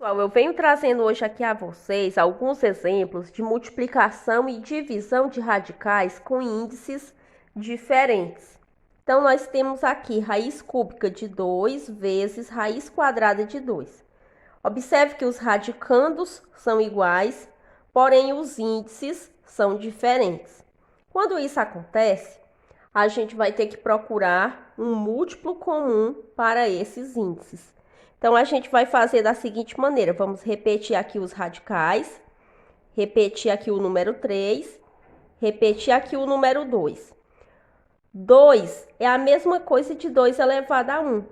Pessoal, eu venho trazendo hoje aqui a vocês alguns exemplos de multiplicação e divisão de radicais com índices diferentes. Então, nós temos aqui raiz cúbica de 2 vezes raiz quadrada de 2. Observe que os radicandos são iguais, porém os índices são diferentes. Quando isso acontece, a gente vai ter que procurar um múltiplo comum para esses índices. Então, a gente vai fazer da seguinte maneira. Vamos repetir aqui os radicais, repetir aqui o número 3, repetir aqui o número 2. 2 é a mesma coisa de 2 elevado a 1.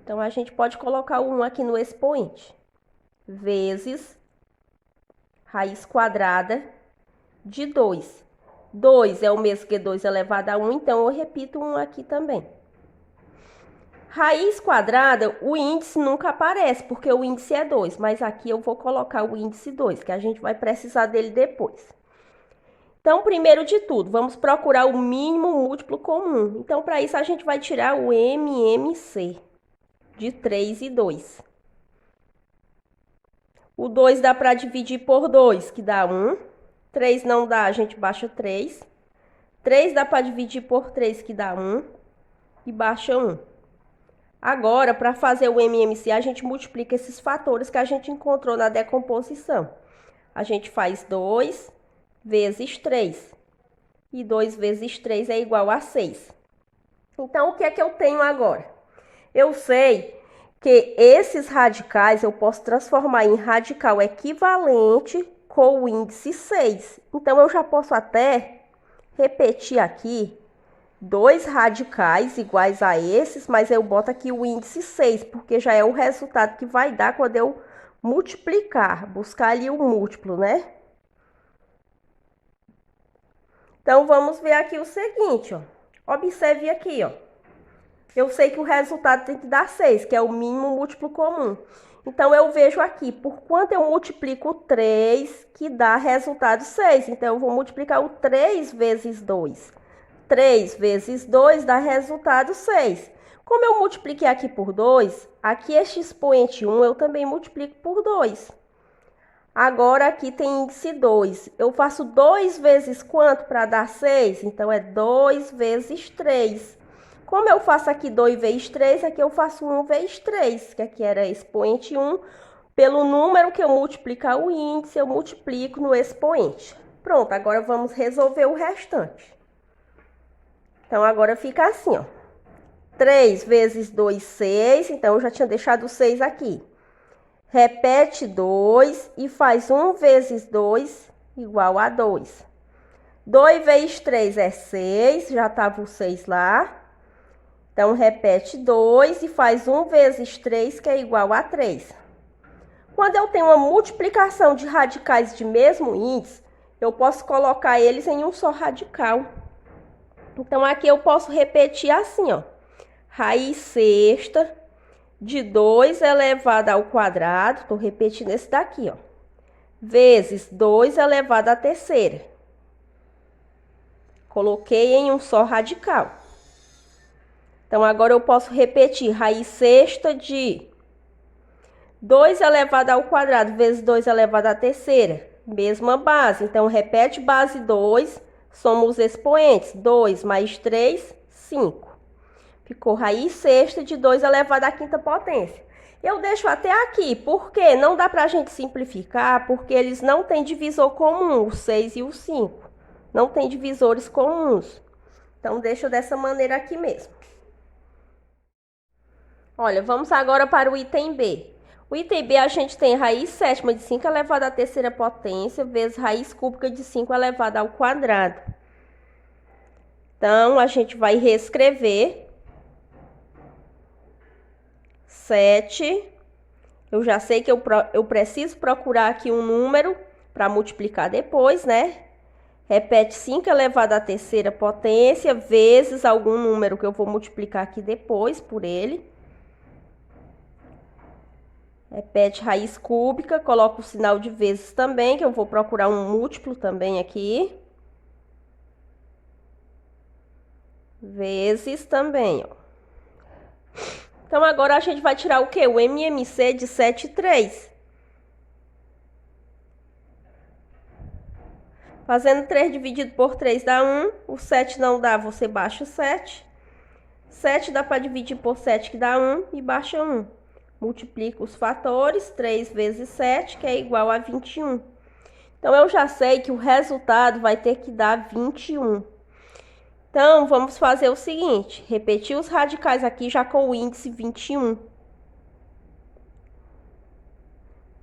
Então, a gente pode colocar o 1 aqui no expoente. Vezes raiz quadrada de 2. 2 é o mesmo que 2 elevado a 1, então eu repito 1 aqui também. Raiz quadrada, o índice nunca aparece, porque o índice é 2, mas aqui eu vou colocar o índice 2, que a gente vai precisar dele depois. Então, primeiro de tudo, vamos procurar o mínimo múltiplo comum. Então, para isso, a gente vai tirar o MMC de 3 e 2. O 2 dá para dividir por 2, que dá 1. 3 não dá, a gente baixa 3. 3 dá para dividir por 3, que dá 1. E baixa 1. Agora, para fazer o MMC, a gente multiplica esses fatores que a gente encontrou na decomposição. A gente faz 2 vezes 3. E 2 vezes 3 é igual a 6. Então, o que é que eu tenho agora? Eu sei que esses radicais eu posso transformar em radical equivalente com o índice 6. Então, eu já posso até repetir aqui 2 radicais iguais a esses, mas eu boto aqui o índice 6, porque já é o resultado que vai dar quando eu multiplicar, buscar ali o múltiplo, né? Então, vamos ver aqui o seguinte, ó. Observe aqui, ó. Eu sei que o resultado tem que dar 6, que é o mínimo múltiplo comum. Então, eu vejo aqui, por quanto eu multiplico o 3, que dá resultado 6. Então, eu vou multiplicar o 3 vezes 2. 3 vezes 2 dá resultado 6. Como eu multipliquei aqui por 2, aqui este expoente 1 eu também multiplico por 2. Agora aqui tem índice 2. Eu faço 2 vezes quanto para dar 6? Então, é 2 vezes 3. Como eu faço aqui 2 vezes 3, aqui eu faço 1 vezes 3, que aqui era expoente 1. Pelo número que eu multiplicar o índice, eu multiplico no expoente. Pronto, agora vamos resolver o restante. Então, agora fica assim, ó. 3 vezes 2, 6. Então, eu já tinha deixado o 6 aqui. Repete 2 e faz 1 vezes 2 igual a 2. 2 vezes 3 é 6. Já estava o 6 lá. Então, repete 2 e faz 1 vezes 3, que é igual a 3. Quando eu tenho uma multiplicação de radicais de mesmo índice, eu posso colocar eles em um só radical. Então, aqui eu posso repetir assim, ó. Raiz sexta de 2 elevado ao quadrado, estou repetindo esse daqui, ó. Vezes 2 elevado à terceira. Coloquei em um só radical. Então, agora eu posso repetir raiz sexta de 2 elevado ao quadrado vezes 2 elevado à terceira. Mesma base. Então, repete base 2. Somos os expoentes. 2 mais 3, 5. Ficou raiz sexta de 2 elevado à quinta potência. Eu deixo até aqui, porque não dá para a gente simplificar, porque eles não têm divisor comum, o 6 e o 5. Não tem divisores comuns. Então, deixo dessa maneira aqui mesmo. Olha, vamos agora para o item B. O item B, a gente tem raiz sétima de 5 elevado à terceira potência vezes raiz cúbica de 5 elevado ao quadrado. Então, a gente vai reescrever. 7. Eu já sei que eu preciso procurar aqui um número para multiplicar depois, né? Repete 5 elevado à terceira potência vezes algum número que eu vou multiplicar aqui depois por ele. Repete raiz cúbica, coloco o sinal de vezes também, que eu vou procurar um múltiplo também aqui. Vezes também, ó. Então, agora a gente vai tirar o quê? O MMC de 7 e 3. Fazendo 3 dividido por 3 dá 1. O 7 não dá, você baixa o 7. 7 dá para dividir por 7, que dá 1, e baixa 1. Multiplica os fatores, 3 vezes 7, que é igual a 21. Então, eu já sei que o resultado vai ter que dar 21. Então, vamos fazer o seguinte, repetir os radicais aqui já com o índice 21.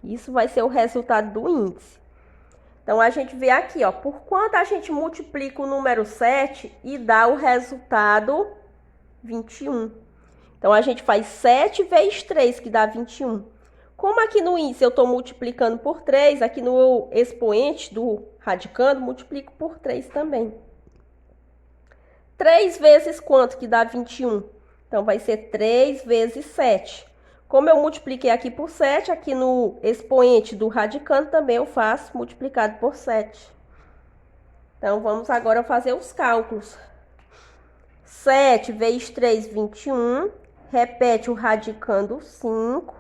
Isso vai ser o resultado do índice. Então, a gente vê aqui, ó, por quanto a gente multiplica o número 7 e dá o resultado 21. Então, a gente faz 7 vezes 3, que dá 21. Como aqui no índice eu estou multiplicando por 3, aqui no expoente do radicando, multiplico por 3 também. 3 vezes quanto que dá 21? Então, vai ser 3 vezes 7. Como eu multipliquei aqui por 7, aqui no expoente do radicando também eu faço multiplicado por 7. Então, vamos agora fazer os cálculos. 7 vezes 3, 21. Repete o radicando 5.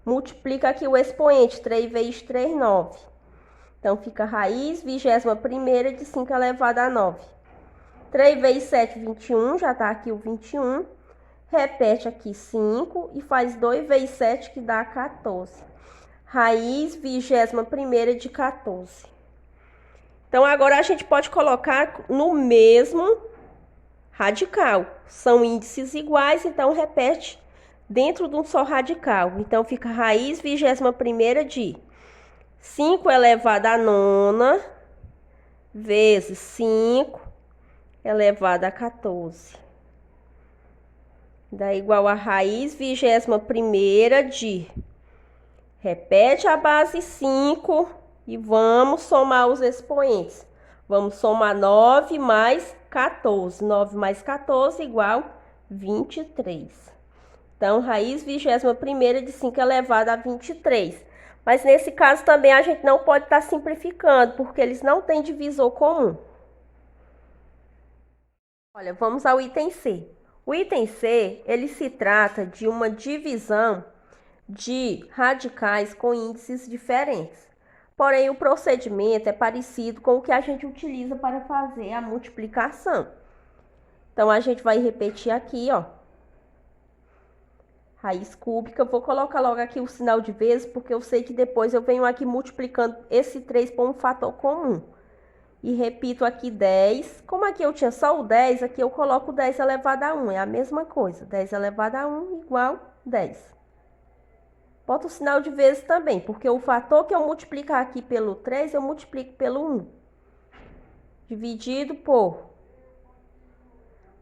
Multiplica aqui o expoente, 3 vezes 3, 9. Então, fica raiz 21ª de 5 elevado a 9. 3 vezes 7, 21, já está aqui o 21. Repete aqui 5 e faz 2 vezes 7, que dá 14. Raiz 21ª de 14. Então, agora a gente pode colocar no mesmo radical. São índices iguais, então repete dentro de um só radical. Então, fica raiz 21ª de 5 elevado a 9 vezes 5 elevado a 14. Dá igual a raiz 21ª de... Repete a base 5 e vamos somar os expoentes. Vamos somar 9 mais 14. 9 mais 14 igual 23. Então, raiz 21ª de 5 elevado a 23. Mas nesse caso também a gente não pode estar simplificando, porque eles não têm divisor comum. Olha, vamos ao item C. O item C, ele se trata de uma divisão de radicais com índices diferentes. Porém, o procedimento é parecido com o que a gente utiliza para fazer a multiplicação. Então, a gente vai repetir aqui, ó. Raiz cúbica, vou colocar logo aqui o sinal de vezes, porque eu sei que depois eu venho aqui multiplicando esse 3 por um fator comum. E repito aqui 10. Como aqui eu tinha só o 10, aqui eu coloco 10 elevado a 1. É a mesma coisa. 10 elevado a 1 igual 10. Bota o sinal de vezes também, porque o fator que eu multiplicar aqui pelo 3, eu multiplico pelo 1. Dividido por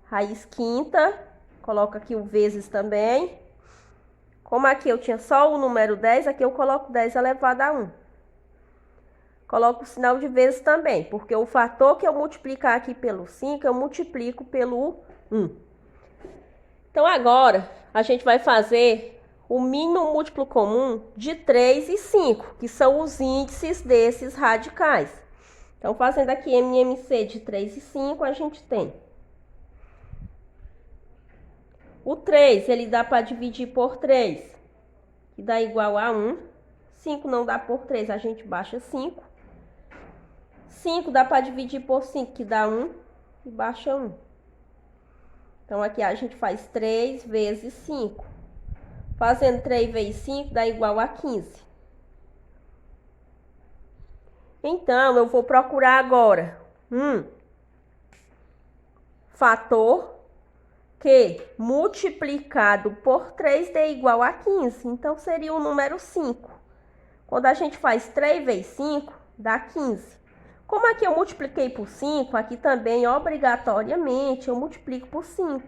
raiz quinta. Coloco aqui o vezes também. Como aqui eu tinha só o número 10, aqui eu coloco 10 elevado a 1. Coloco o sinal de vezes também, porque o fator que eu multiplicar aqui pelo 5, eu multiplico pelo 1. Então, agora, a gente vai fazer o mínimo múltiplo comum de 3 e 5, que são os índices desses radicais. Então, fazendo aqui MMC de 3 e 5, a gente tem o 3, ele dá para dividir por 3, que dá igual a 1. 5 não dá por 3, a gente baixa 5. 5 dá para dividir por 5, que dá 1, e baixa 1. Então, aqui a gente faz 3 vezes 5. Fazendo 3 vezes 5 dá igual a 15. Então, eu vou procurar agora um fator que multiplicado por 3 dê igual a 15. Então, seria o número 5. Quando a gente faz 3 vezes 5, dá 15. Como aqui eu multipliquei por 5, aqui também, obrigatoriamente, eu multiplico por 5.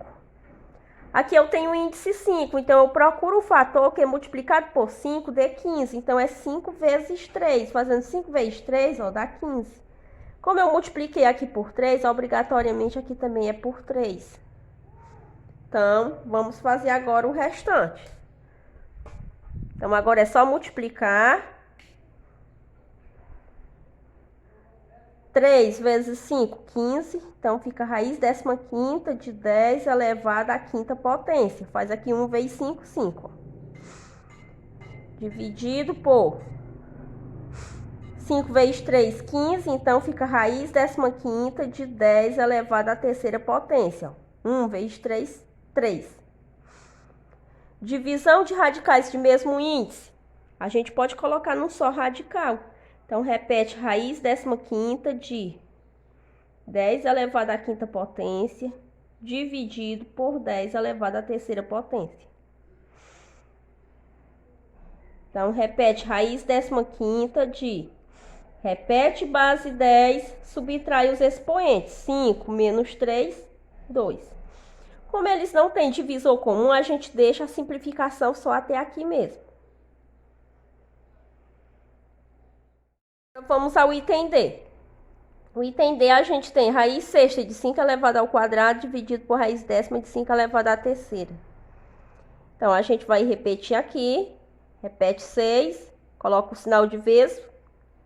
Aqui eu tenho o índice 5, então eu procuro o fator que é multiplicado por 5 dê 15. Então, é 5 vezes 3. Fazendo 5 vezes 3, ó, dá 15. Como eu multipliquei aqui por 3, obrigatoriamente aqui também é por 3. Então, vamos fazer agora o restante. Então, agora é só multiplicar. 3 vezes 5, 15. Então, fica raiz 15ª de 10 elevado à quinta potência. Faz aqui 1 vezes 5, 5. Dividido por 5 vezes 3, 15, então fica raiz 15ª de 10 elevado à terceira potência. 1 vezes 3, 3. Divisão de radicais de mesmo índice. A gente pode colocar num só radical. Então, repete raiz 15ª de 10 elevado à quinta potência, dividido por 10 elevado à terceira potência. Então, repete raiz 15ª de... Repete base 10, subtrai os expoentes. 5 menos 3, 2. Como eles não têm divisor comum, a gente deixa a simplificação só até aqui mesmo. Então, vamos ao item D. O item D a gente tem raiz sexta de 5 elevado ao quadrado dividido por raiz décima de 5 elevado à terceira. Então, a gente vai repetir aqui. Repete 6, coloca o sinal de vezes.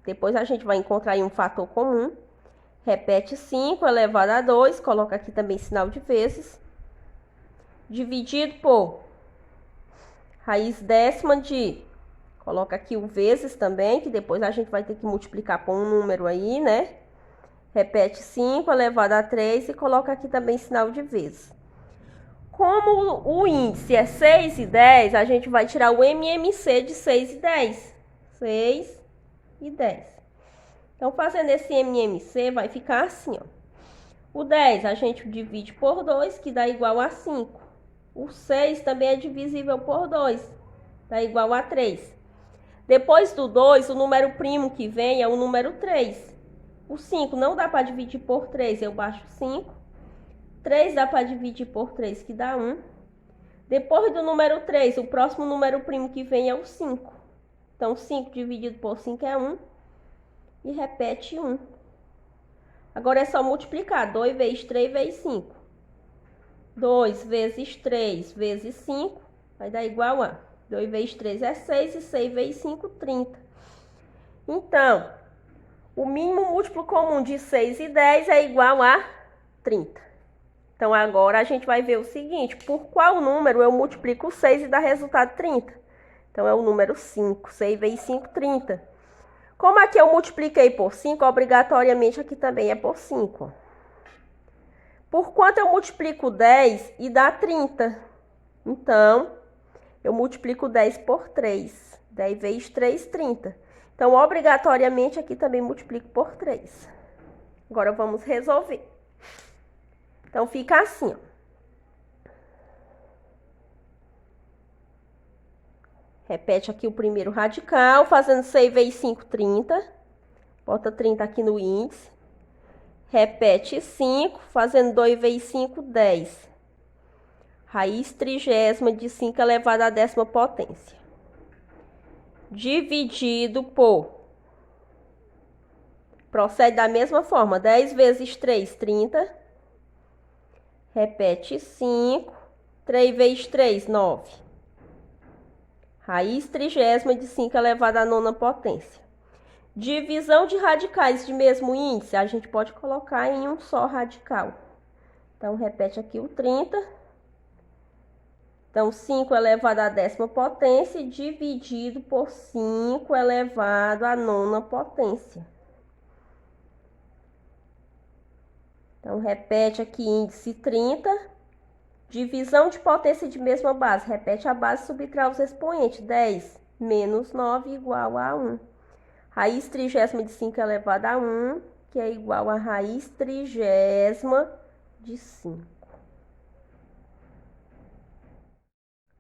Depois a gente vai encontrar aí um fator comum. Repete 5 elevado a 2, coloca aqui também sinal de vezes. Dividido por raiz décima de... Coloca aqui o vezes também, que depois a gente vai ter que multiplicar por um número aí, né? Repete 5 elevado a 3 e coloca aqui também sinal de vezes. Como o índice é 6 e 10, a gente vai tirar o MMC de 6 e 10. 6 e 10. Então, fazendo esse MMC, vai ficar assim, ó. O 10 a gente divide por 2, que dá igual a 5. O 6 também é divisível por 2, dá igual a 3. Depois do 2, o número primo que vem é o número 3. O 5 não dá para dividir por 3, eu baixo 5. 3 dá para dividir por 3, que dá 1. Depois do número 3, o próximo número primo que vem é o 5. Então, 5 dividido por 5 é 1. E repete 1. Agora é só multiplicar. 2 vezes 3 vezes 5. 2 vezes 3 vezes 5 vai dar igual a 2 vezes 3 é 6 e 6 vezes 5, 30. Então, o mínimo múltiplo comum de 6 e 10 é igual a 30. Então, agora a gente vai ver o seguinte, por qual número eu multiplico 6 e dá resultado 30? Então, é o número 5. 6 vezes 5, 30. Como aqui eu multipliquei por 5, obrigatoriamente aqui também é por 5. Por quanto eu multiplico 10 e dá 30? Então, eu multiplico 10 por 3. 10 vezes 3, 30. Então, obrigatoriamente aqui também multiplico por 3. Agora, vamos resolver. Então, fica assim, ó. Repete aqui o primeiro radical, fazendo 6 vezes 5, 30. Bota 30 aqui no índice. Repete 5, fazendo 2 vezes 5, 10. Raiz trigésima de 5 elevado à décima potência. Dividido por... Procede da mesma forma. 10 vezes 3, 30. Repete 5. 3 vezes 3, 9. Raiz trigésima de 5 elevado à nona potência. Divisão de radicais de mesmo índice, a gente pode colocar em um só radical. Então, repete aqui o 30. Então, 5 elevado à décima potência dividido por 5 elevado à nona potência. Então, repete aqui índice 30. Divisão de potência de mesma base. Repete a base e subtrai os expoentes. 10 menos 9 igual a 1. Raiz trigésima de 5 elevado a 1, que é igual a raiz trigésima de 5.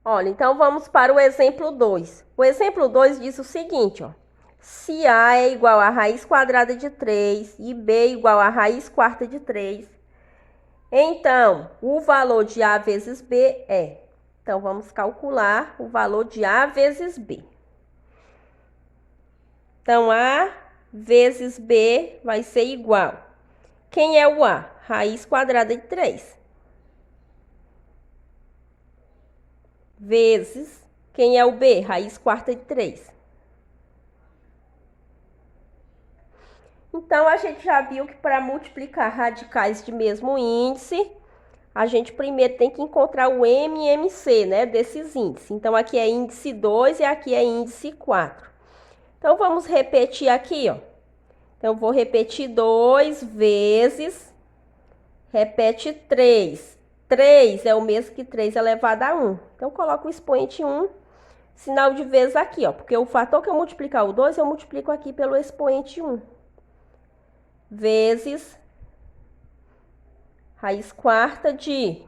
Olha, então vamos para o exemplo 2. O exemplo 2 diz o seguinte, ó. Se A é igual a raiz quadrada de 3 e B é igual a raiz quarta de 3, então, o valor de A vezes B é... Então, vamos calcular o valor de A vezes B. Então, A vezes B vai ser igual. Quem é o A? Raiz quadrada de 3. Vezes, quem é o B? Raiz quarta de 3. Então, a gente já viu que para multiplicar radicais de mesmo índice, a gente primeiro tem que encontrar o MMC, né, desses índices. Então, aqui é índice 2 e aqui é índice 4. Então, vamos repetir aqui, ó. Então, eu vou repetir 2 vezes, repete 3. 3 é o mesmo que 3 elevado a 1. Então, eu coloco o expoente 1, sinal de vezes aqui, ó. Porque o fator que eu multiplicar o 2, eu multiplico aqui pelo expoente 1. Vezes raiz quarta de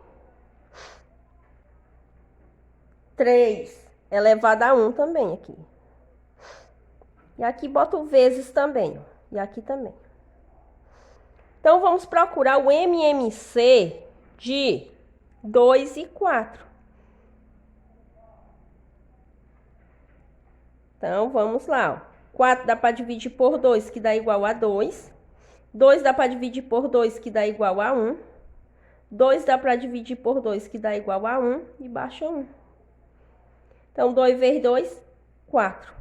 3 elevado a 1 também aqui. E aqui boto vezes também, ó. E aqui também. Então, vamos procurar o MMC de 2 e 4. Então, vamos lá, ó. 4 dá para dividir por 2, que dá igual a 2. 2 dá para dividir por 2, que dá igual a 1. 2 dá para dividir por 2, que dá igual a 1. E baixa 1. Então, 2 vezes 2, 4.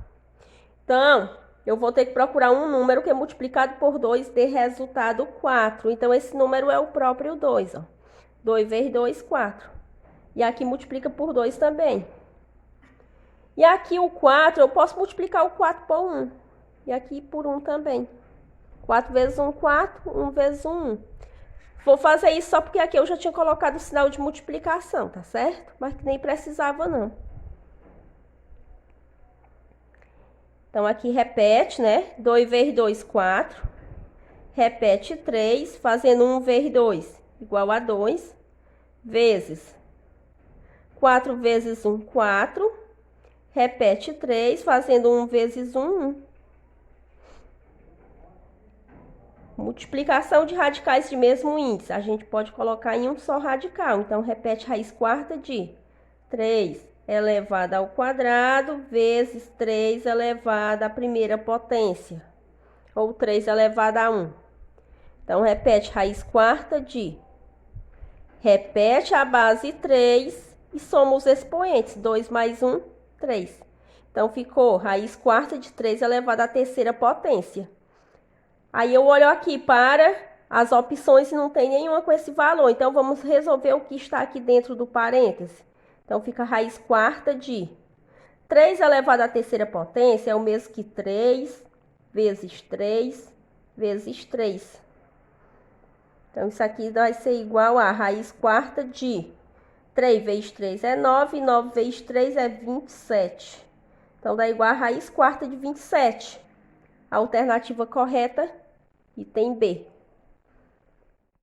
Então, eu vou ter que procurar um número que é multiplicado por 2 dê resultado 4. Então, esse número é o próprio 2, ó. 2 vezes 2, 4. E aqui multiplica por 2 também. E aqui o 4, eu posso multiplicar o 4 por 1. E aqui por 1 também. 4 vezes 1, 4. 1 vezes 1, 1. Vou fazer isso só porque aqui eu já tinha colocado o sinal de multiplicação, tá certo? Mas que nem precisava, não. Então, aqui repete, né? 2 vezes 2, 4. Repete 3, fazendo 1 vezes 2, igual a 2. Vezes 4 vezes 1, 4. Repete 3, fazendo 1 vezes 1, 1. Multiplicação de radicais de mesmo índice. A gente pode colocar em um só radical. Então, repete raiz quarta de 3 elevado ao quadrado vezes 3 elevado à primeira potência. Ou 3 elevado a 1. Então, repete raiz quarta de... Repete a base 3 e soma os expoentes. 2 mais 1, 3. Então, ficou raiz quarta de 3 elevado à terceira potência. Aí, eu olho aqui para as opções e não tem nenhuma com esse valor. Então, vamos resolver o que está aqui dentro do parêntese. Então, fica raiz quarta de 3 elevado à terceira potência é o mesmo que 3 vezes 3 vezes 3. Então, isso aqui vai ser igual a raiz quarta de 3 vezes 3 é 9, 9 vezes 3 é 27. Então, dá igual a raiz quarta de 27. A alternativa correta, item B.